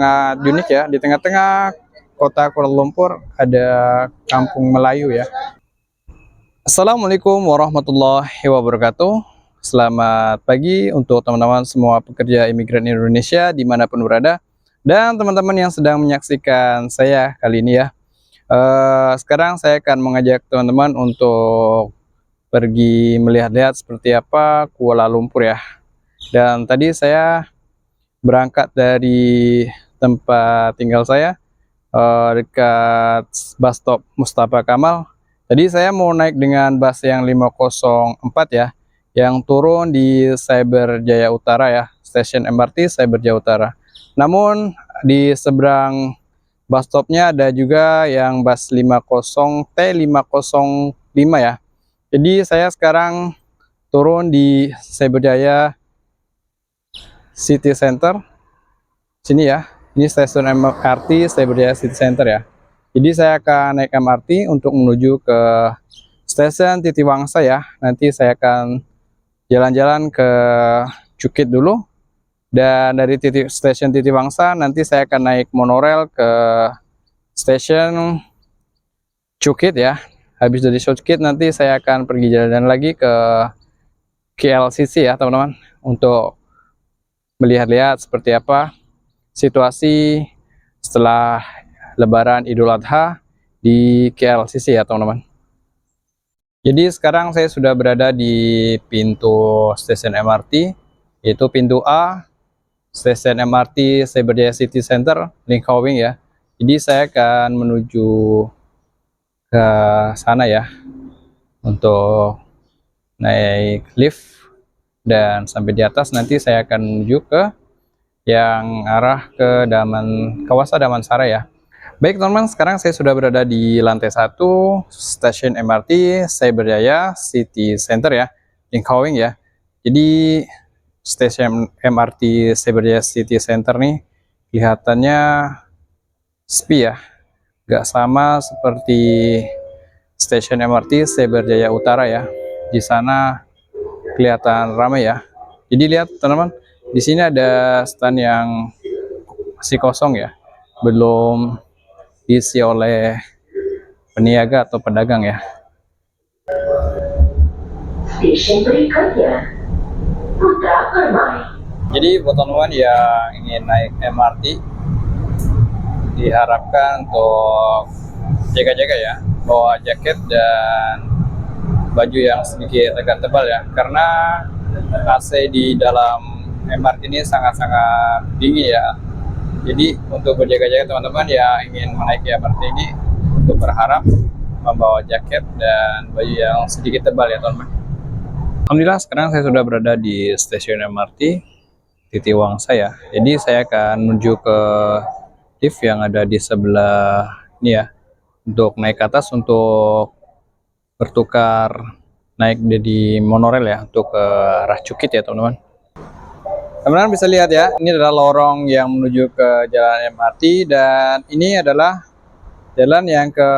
Sangat unik ya, di tengah-tengah kota Kuala Lumpur ada kampung Melayu ya. Assalamualaikum warahmatullahi wabarakatuh. Selamat pagi untuk teman-teman semua pekerja imigran Indonesia dimanapun berada, dan teman-teman yang sedang menyaksikan saya kali ini ya. Sekarang saya akan mengajak teman-teman untuk pergi melihat-lihat seperti apa Kuala Lumpur ya. Dan tadi saya berangkat dari tempat tinggal saya dekat bus stop Mustafa Kamal. Tadi saya mau naik dengan bus yang 504 ya, yang turun di Cyberjaya Utara ya, stasiun MRT Cyberjaya Utara. Namun di seberang bus stopnya ada juga yang bus 50 T505 ya. Jadi saya sekarang turun di Cyberjaya City Center sini ya. Ini stasiun MRT Cyberjaya City Center ya. Jadi saya akan naik MRT untuk menuju ke stasiun Titiwangsa ya. Nanti saya akan jalan-jalan ke Cukit dulu, dan dari stasiun Titiwangsa nanti saya akan naik monorail ke stasiun Cukit ya. Habis dari Cukit nanti saya akan pergi jalan-jalan lagi ke KLCC ya teman-teman, untuk melihat-lihat seperti apa situasi setelah Lebaran Idul Adha di KLCC ya teman-teman. Jadi sekarang saya sudah berada di pintu stasiun MRT, yaitu pintu A, stasiun MRT Cyberjaya City Center, Linkhawing ya. Jadi saya akan menuju ke sana ya, untuk naik lift, dan sampai di atas nanti saya akan menuju ke yang arah ke kawasan Damansara ya. Baik teman-teman, sekarang saya sudah berada di lantai 1 stasiun MRT Cyberjaya City Center ya, Linkhawing ya. Jadi stasiun MRT Cyberjaya City Center nih kelihatannya sepi ya, gak sama seperti stasiun MRT Cyberjaya Utara ya. Di sana kelihatan ramai ya. Jadi lihat teman-teman, di sini ada stand yang masih kosong ya, belum diisi oleh peniaga atau pedagang ya. Stasiun berikutnya Putra Permai. Jadi buat teman-teman yang ingin naik MRT, diharapkan untuk jaga-jaga ya, bawa jaket dan baju yang sedikit agak tebal ya, karena AC di dalam MRT ini sangat-sangat dingin ya. Jadi untuk berjaga-jaga teman-teman yang ingin menaiki MRT ini, untuk berharap membawa jaket dan baju yang sedikit tebal ya teman-teman. Alhamdulillah sekarang saya sudah berada di stasiun MRT Titiwangsa ya. Jadi saya akan menuju ke lift yang ada di sebelah ini ya, untuk naik ke atas untuk bertukar naik di monorail ya, untuk ke arah Cukit ya teman-teman. Teman-teman bisa lihat ya, ini adalah lorong yang menuju ke jalan MRT, dan ini adalah jalan yang ke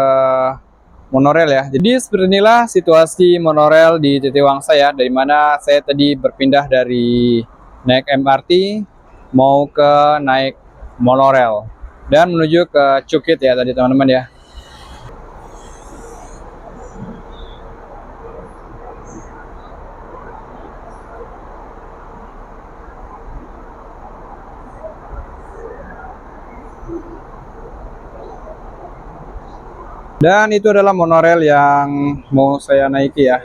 monorail ya. Jadi seperti inilah situasi monorail di Titiwangsa ya, dari mana saya tadi berpindah dari naik MRT mau ke naik monorail dan menuju ke Cukit ya tadi teman-teman ya. Dan itu adalah monorail yang mau saya naiki ya.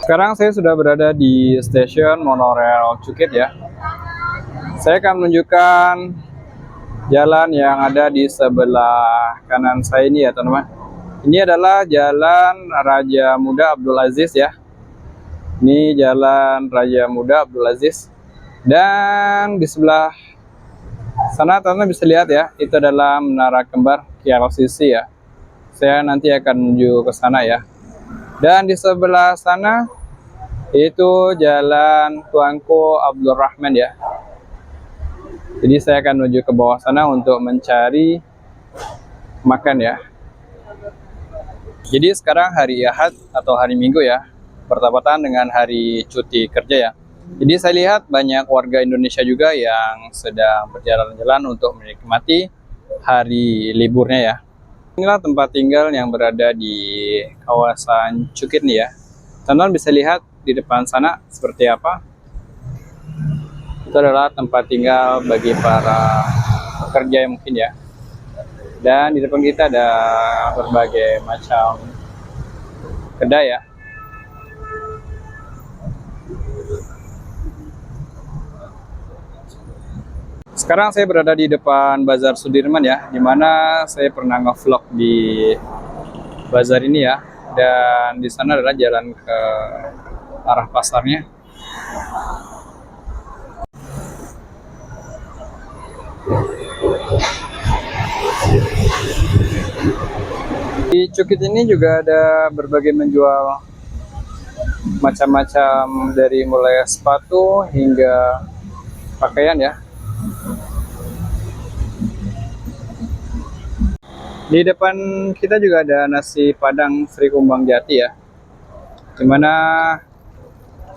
Sekarang saya sudah berada di stasiun monorail Cukit ya. Saya akan menunjukkan jalan yang ada di sebelah kanan saya ini ya teman-teman. Ini adalah Jalan Raja Muda Abdul Aziz ya. Ini Jalan Raja Muda Abdul Aziz. Dan di sebelah sana teman-teman bisa lihat ya, itu adalah Menara Kembar KLCC ya. Saya nanti akan menuju ke sana ya. Dan di sebelah sana itu Jalan Tuanku Abdul Rahman ya. Jadi saya akan menuju ke bawah sana untuk mencari makan ya. Jadi sekarang hari Ahad atau hari Minggu ya, bertepatan dengan hari cuti kerja ya. Jadi saya lihat banyak warga Indonesia juga yang sedang berjalan-jalan untuk menikmati hari liburnya ya. Inilah tempat tinggal yang berada di kawasan Cukit nih ya. Teman-teman bisa lihat di depan sana seperti apa. Itu adalah tempat tinggal bagi para pekerja yang mungkin ya. Dan di depan kita ada berbagai macam kedai ya. Sekarang saya berada di depan Bazar Sudirman ya, dimana saya pernah nge-vlog di bazar ini ya. Dan di sana adalah jalan ke arah pasarnya. Di Cukit ini juga ada berbagai menjual macam-macam dari mulai sepatu hingga pakaian ya. Di depan kita juga ada nasi Padang Sri Kumbang Jati ya, dimana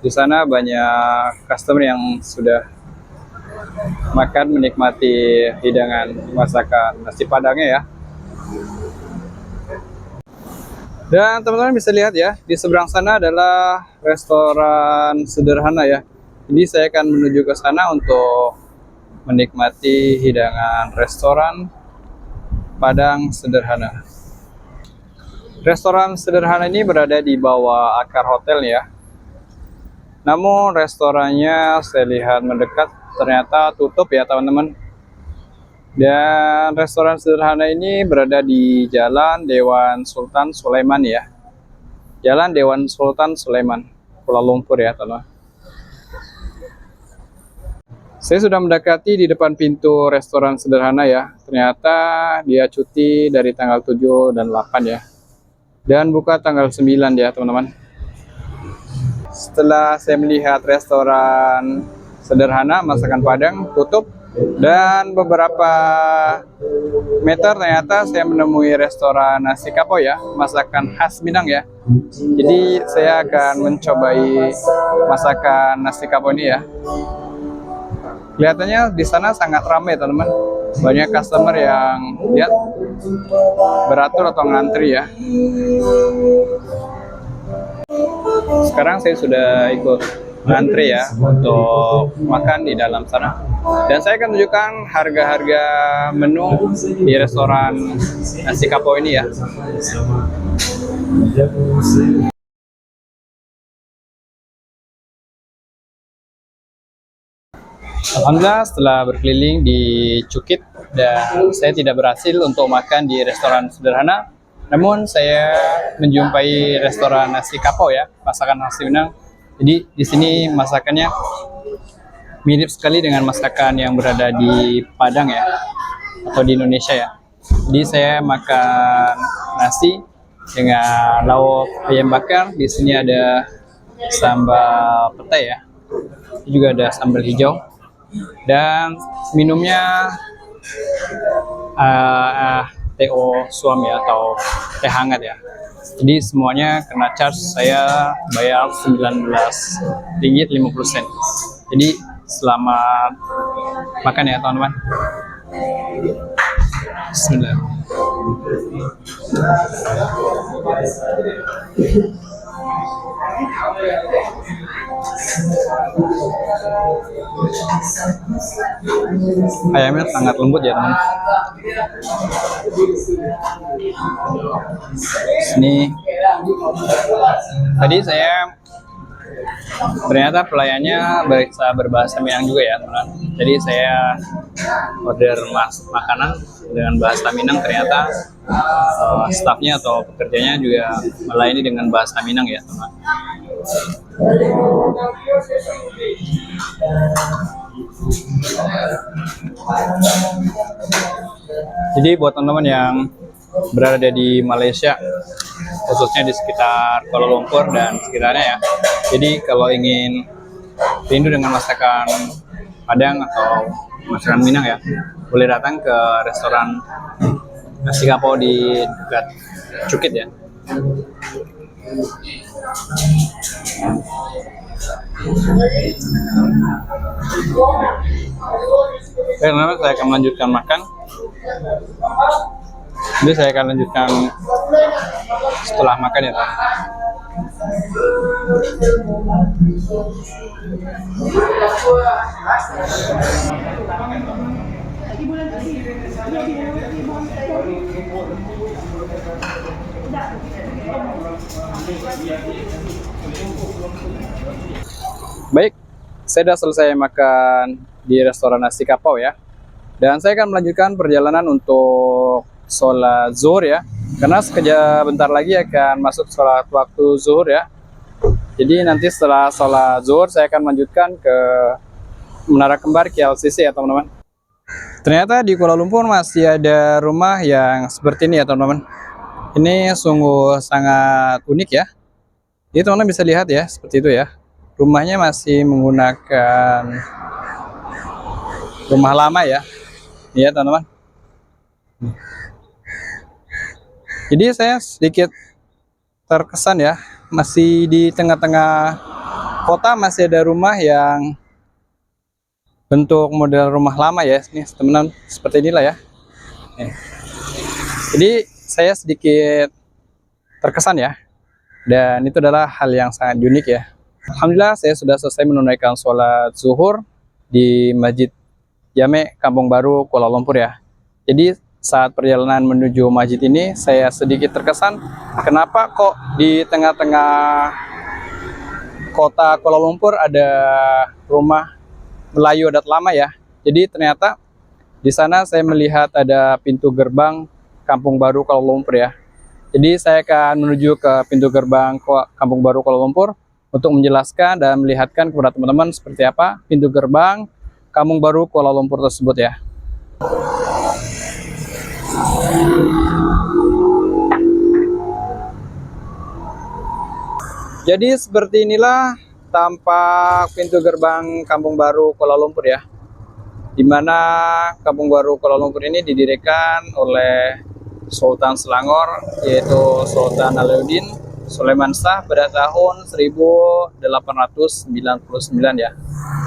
di sana banyak customer yang sudah makan menikmati hidangan masakan nasi Padangnya ya. Dan teman-teman bisa lihat ya, di seberang sana adalah restoran sederhana ya. Jadi saya akan menuju ke sana untuk menikmati hidangan restoran Padang sederhana. Restoran sederhana ini berada di bawah akar hotel ya. Namun restorannya saya lihat mendekat ternyata tutup ya teman-teman. Dan restoran sederhana ini berada di Jalan Dewan Sultan Sulaiman ya. Jalan Dewan Sultan Sulaiman, Kuala Lumpur ya teman-teman. Saya sudah mendekati di depan pintu restoran sederhana ya. Ternyata dia cuti dari tanggal 7 dan 8 ya. Dan buka tanggal 9 ya teman-teman. Setelah saya melihat restoran sederhana masakan Padang tutup, dan beberapa meter ternyata saya menemui restoran nasi kapau ya, masakan khas Minang ya. Jadi saya akan mencobai masakan nasi kapau ini ya. Kelihatannya di sana sangat ramai teman-teman. Banyak customer yang lihat beratur atau ngantri ya. Sekarang saya sudah ikut ngantri ya untuk makan di dalam sana. Dan saya akan tunjukkan harga-harga menu di restoran nasi kapau ini ya. Alhamdulillah setelah berkeliling di Cukit dan saya tidak berhasil untuk makan di restoran sederhana, namun saya menjumpai restoran nasi kapau ya, masakan khas Minang. Jadi di sini masakannya mirip sekali dengan masakan yang berada di Padang ya, atau di Indonesia ya. Jadi saya makan nasi dengan lauk ayam bakar. Di sini ada sambal petai ya, juga ada sambal hijau, dan minumnya TO suam ya, atau teh hangat ya. Jadi semuanya kena charge, saya bayar 19 ringgit 50 sen. Jadi selamat makan ya teman-teman. Bismillah. Ayamnya sangat lembut ya teman. Sini tadi saya ternyata pelayannya bisa berbahasa Minang juga ya teman. Jadi saya order makanan dengan bahasa Minang, ternyata stafnya atau pekerjanya juga melayani dengan bahasa Minang ya teman. Jadi buat teman-teman yang berada di Malaysia khususnya di sekitar Kuala Lumpur dan sekitarnya ya. Jadi kalau ingin rindu dengan masakan Padang atau masakan Minang ya, boleh datang ke restoran nasi kapau di dekat Cukit ya. Oke, teman-teman, saya akan melanjutkan makan. Jadi saya akan lanjutkan setelah makan ya, teman. Baik, saya sudah selesai makan di restoran nasi kapau ya. Dan saya akan melanjutkan perjalanan untuk sholat zuhur ya. Karena sekejap bentar lagi akan masuk sholat waktu zuhur ya. Jadi nanti setelah sholat zuhur saya akan melanjutkan ke Menara Kembar KLCC ya teman-teman. Ternyata di Kuala Lumpur masih ada rumah yang seperti ini ya teman-teman. Ini sungguh sangat unik ya. Jadi teman-teman bisa lihat ya, seperti itu ya. Rumahnya masih menggunakan rumah lama ya. Iya teman-teman. Jadi saya sedikit terkesan ya, masih di tengah-tengah kota masih ada rumah yang bentuk model rumah lama ya. Ini teman-teman, seperti inilah ya. Jadi saya sedikit terkesan ya. Dan itu adalah hal yang sangat unik ya. Alhamdulillah saya sudah selesai menunaikan sholat zuhur di Masjid Jame Kampung Baru Kuala Lumpur ya. Jadi saat perjalanan menuju masjid ini saya sedikit terkesan kenapa kok di tengah-tengah kota Kuala Lumpur ada rumah Melayu adat lama ya. Jadi ternyata di sana saya melihat ada pintu gerbang Kampung Baru Kuala Lumpur ya. Jadi saya akan menuju ke pintu gerbang Kampung Baru Kuala Lumpur untuk menjelaskan dan melihatkan kepada teman-teman seperti apa pintu gerbang Kampung Baru Kuala Lumpur tersebut ya. Jadi seperti inilah tampak pintu gerbang Kampung Baru Kuala Lumpur ya. Di mana Kampung Baru Kuala Lumpur ini didirikan oleh Sultan Selangor, yaitu Sultan Alauddin Sulaiman Shah pada tahun 1899 ya.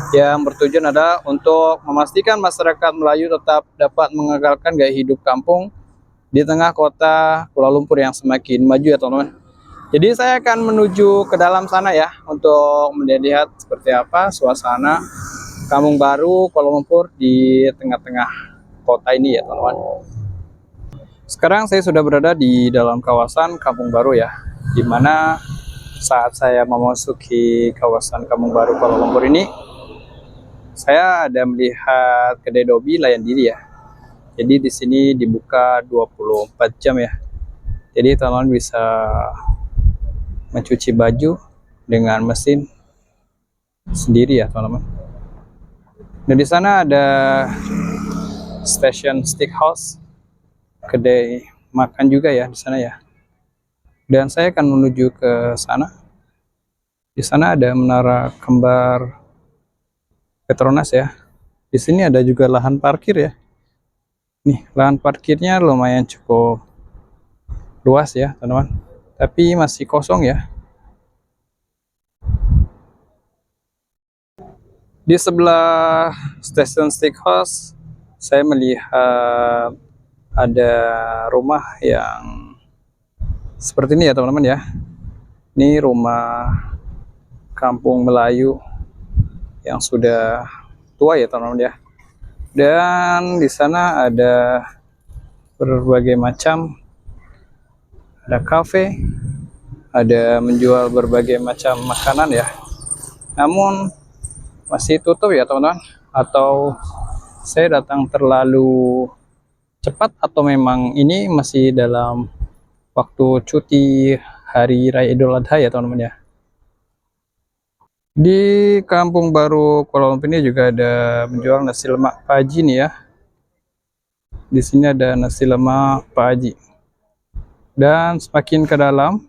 Yang bertujuan adalah untuk memastikan masyarakat Melayu tetap dapat mengekalkan gaya hidup kampung di tengah kota Kuala Lumpur yang semakin maju ya teman-teman. Jadi saya akan menuju ke dalam sana ya untuk melihat seperti apa suasana Kampung Baru Kuala Lumpur di tengah-tengah kota ini ya teman-teman. Sekarang saya sudah berada di dalam kawasan Kampung Baru ya, di mana saat saya memasuki kawasan Kampung Baru Kuala Lumpur ini, saya ada melihat kedai Dobi layan diri ya. Jadi di sini dibuka 24 jam ya. Jadi teman-teman bisa mencuci baju dengan mesin sendiri ya teman-teman. Dan di sana ada Station Steakhouse, kedai makan juga ya di sana ya. Dan saya akan menuju ke sana. Di sana ada Menara Kembar Petronas ya. Di sini ada juga lahan parkir ya. Nih, lahan parkirnya lumayan cukup luas ya, teman-teman. Tapi masih kosong ya. Di sebelah Station Steakhouse, saya melihat ada rumah yang seperti ini ya teman-teman ya. Ini rumah kampung Melayu yang sudah tua ya teman-teman ya. Dan di sana ada berbagai macam, ada kafe, ada menjual berbagai macam makanan ya. Namun masih tutup ya teman-teman. Atau saya datang terlalu cepat atau memang ini masih dalam waktu cuti Hari Raya Idul Adha ya teman-teman ya. Di Kampung Baru Kuala Lumpur ini juga ada menjual nasi lemak Pak Haji nih ya. Di sini ada nasi lemak Pak Haji. Dan semakin ke dalam,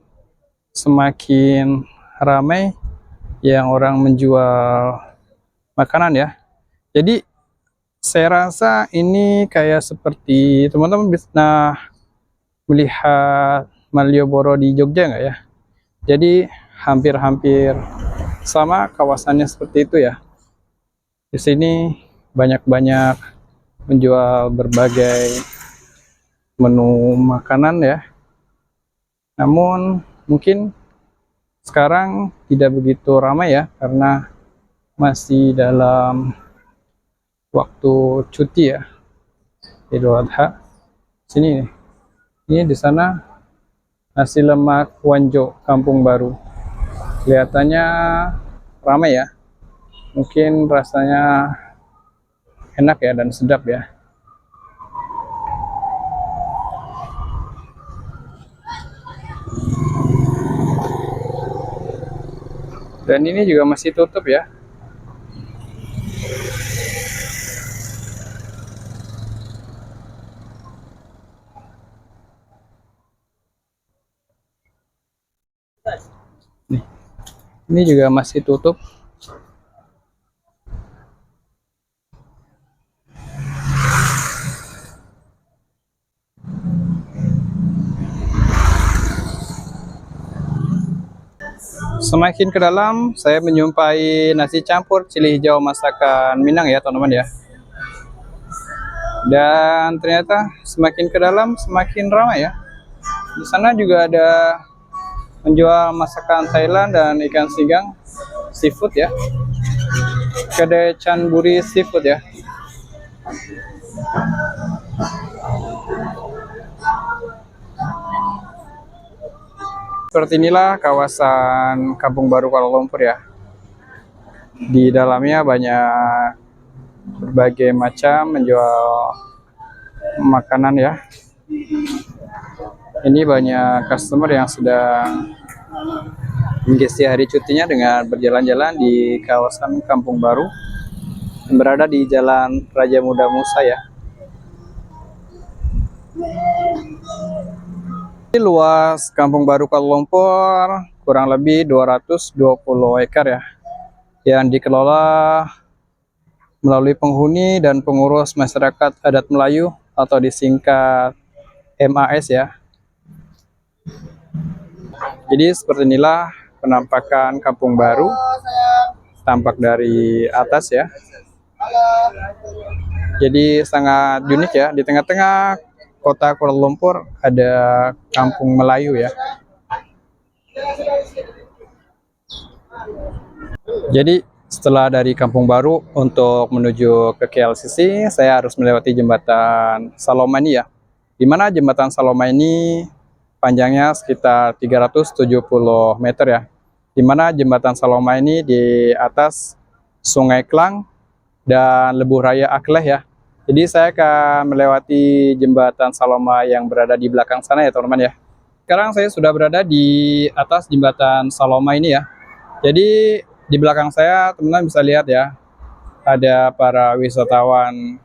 semakin ramai yang orang menjual makanan ya. Jadi saya rasa ini kayak seperti teman-teman bisa melihat Malioboro di Jogja nggak ya? Jadi hampir-hampir sama kawasannya seperti itu ya. Di sini banyak-banyak menjual berbagai menu makanan ya. Namun mungkin sekarang tidak begitu ramai ya, karena masih dalam waktu cuti ya, Idul Adha. Sini nih. Ini di sana nasi lemak Wanjo Kampung Baru. Kelihatannya ramai ya. Mungkin rasanya enak ya dan sedap ya. Dan ini juga masih tutup ya. Nih, ini juga masih tutup. Semakin ke dalam, saya menyumpai nasi campur cili hijau masakan Minang ya teman-teman ya. Dan ternyata semakin ke dalam semakin ramai ya. Di sana juga ada menjual masakan Thailand dan ikan singgang seafood ya. Kedai Chanburi Seafood ya. Seperti inilah kawasan Kampung Baru Kuala Lumpur ya. Di dalamnya banyak berbagai macam menjual makanan ya. Ini banyak customer yang sedang mengisi hari cutinya dengan berjalan-jalan di kawasan Kampung Baru yang berada di Jalan Raja Muda Musa ya. Luas Kampung Baru Kuala Lumpur kurang lebih 220 hektar ya, yang dikelola melalui penghuni dan pengurus masyarakat adat Melayu atau disingkat MAS ya. Jadi seperti inilah penampakan Kampung Baru, tampak dari atas ya. Jadi sangat unik ya, di tengah-tengah kota Kuala Lumpur ada kampung Melayu ya. Jadi setelah dari Kampung Baru untuk menuju ke KLCC, saya harus melewati jembatan Saloma ini ya. Di mana jembatan Saloma ini panjangnya sekitar 370 meter ya. Di mana jembatan Saloma ini di atas Sungai Klang dan Lebuh Raya Akleh ya. Jadi saya akan melewati jembatan Saloma yang berada di belakang sana ya teman-teman ya. Sekarang saya sudah berada di atas jembatan Saloma ini ya. Jadi di belakang saya teman-teman bisa lihat ya, ada para wisatawan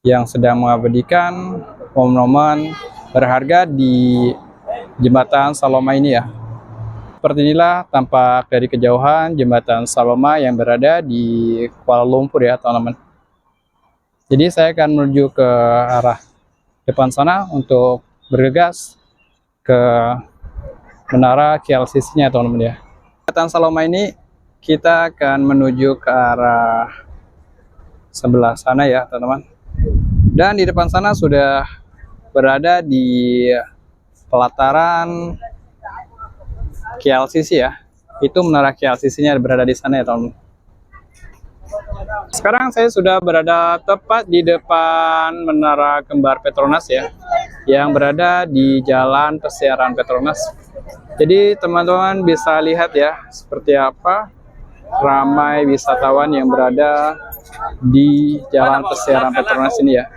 yang sedang mengabadikan momen-momen berharga di jembatan Saloma ini ya. Seperti inilah tampak dari kejauhan jembatan Saloma yang berada di Kuala Lumpur ya teman-teman. Jadi saya akan menuju ke arah depan sana untuk bergegas ke menara KLCC-nya teman-teman ya. Jembatan Saloma ini kita akan menuju ke arah sebelah sana ya teman-teman. Dan di depan sana sudah berada di pelataran KLCC ya. Itu menara KLCC-nya berada di sana ya teman-teman. Sekarang saya sudah berada tepat di depan Menara Kembar Petronas ya, yang berada di Jalan Pesiaran Petronas. Jadi teman-teman bisa lihat ya, seperti apa ramai wisatawan yang berada di Jalan Pesiaran Petronas ini ya.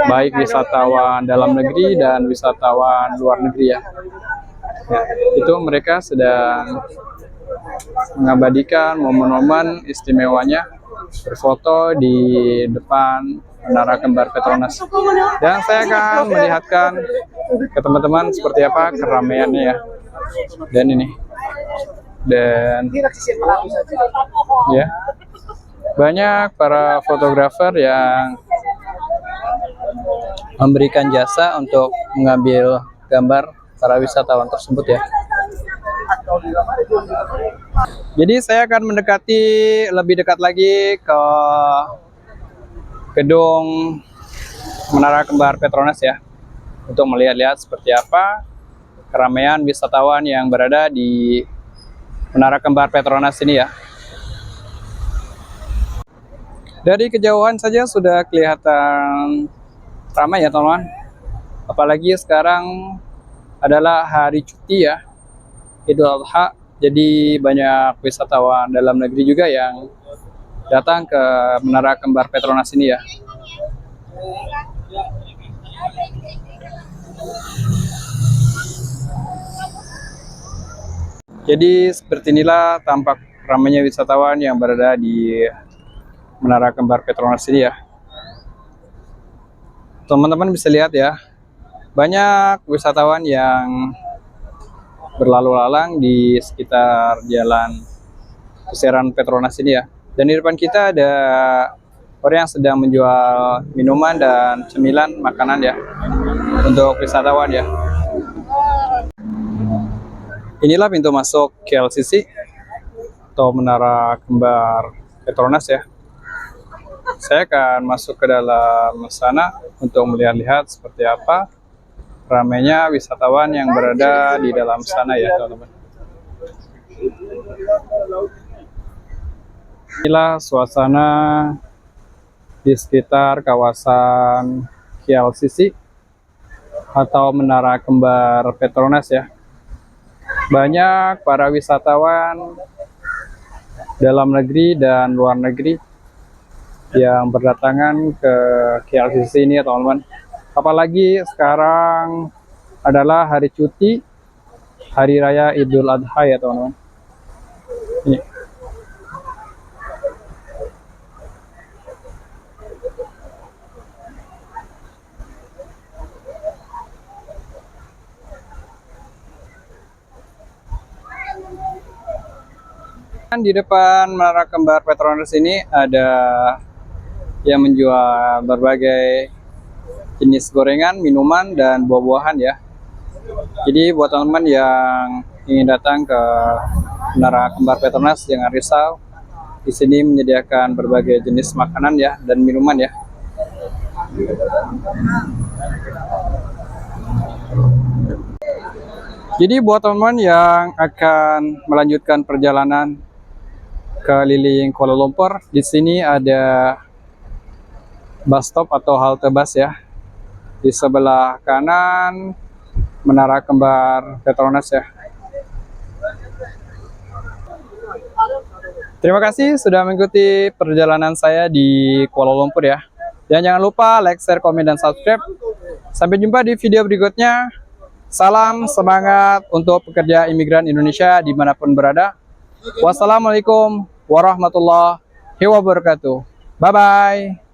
Baik wisatawan dalam negeri dan wisatawan luar negeri ya. Itu mereka sedang mengabadikan momen-momen istimewanya berfoto di depan Menara Kembar Petronas. Dan saya akan melihatkan ke teman-teman seperti apa keramaiannya ya. Dan ini. Dan ya. Banyak para fotografer yang memberikan jasa untuk mengambil gambar para wisatawan tersebut ya. Jadi saya akan mendekati lebih dekat lagi ke gedung Menara Kembar Petronas ya, untuk melihat-lihat seperti apa keramaian wisatawan yang berada di Menara Kembar Petronas ini ya. Dari kejauhan saja sudah kelihatan ramai ya teman-teman. Apalagi sekarang adalah hari cuti ya, Idul Adha. Jadi banyak wisatawan dalam negeri juga yang datang ke Menara Kembar Petronas ini ya. Jadi seperti inilah tampak ramainya wisatawan yang berada di Menara Kembar Petronas ini ya. Teman-teman bisa lihat ya, banyak wisatawan yang berlalu lalang di sekitar jalan Puseran Petronas ini ya. Dan di depan kita ada orang yang sedang menjual minuman dan cemilan makanan ya, untuk wisatawan ya. Inilah pintu masuk KLCC atau Menara Kembar Petronas ya. Saya akan masuk ke dalam sana untuk melihat-lihat seperti apa ramainya wisatawan yang berada di dalam sana ya teman-teman. Inilah suasana di sekitar kawasan KLCC atau Menara Kembar Petronas ya. Banyak para wisatawan dalam negeri dan luar negeri yang berdatangan ke KLCC ini ya teman-teman. Apalagi sekarang adalah hari cuti, hari raya Idul Adha ya teman-teman. Ini. Di depan Menara Kembar Petronas ini ada yang menjual berbagai jenis gorengan, minuman, dan buah-buahan ya. Jadi buat teman-teman yang ingin datang ke Menara Kembar Petronas jangan risau. Di sini menyediakan berbagai jenis makanan ya dan minuman ya. Jadi buat teman-teman yang akan melanjutkan perjalanan keliling Kuala Lumpur, di sini ada bus stop atau halte bus ya. Di sebelah kanan Menara Kembar Petronas ya. Terima kasih sudah mengikuti perjalanan saya di Kuala Lumpur ya. Dan jangan lupa like, share, komen, dan subscribe. Sampai jumpa di video berikutnya. Salam semangat untuk pekerja imigran Indonesia dimanapun berada. Wassalamualaikum warahmatullahi wabarakatuh. Bye-bye.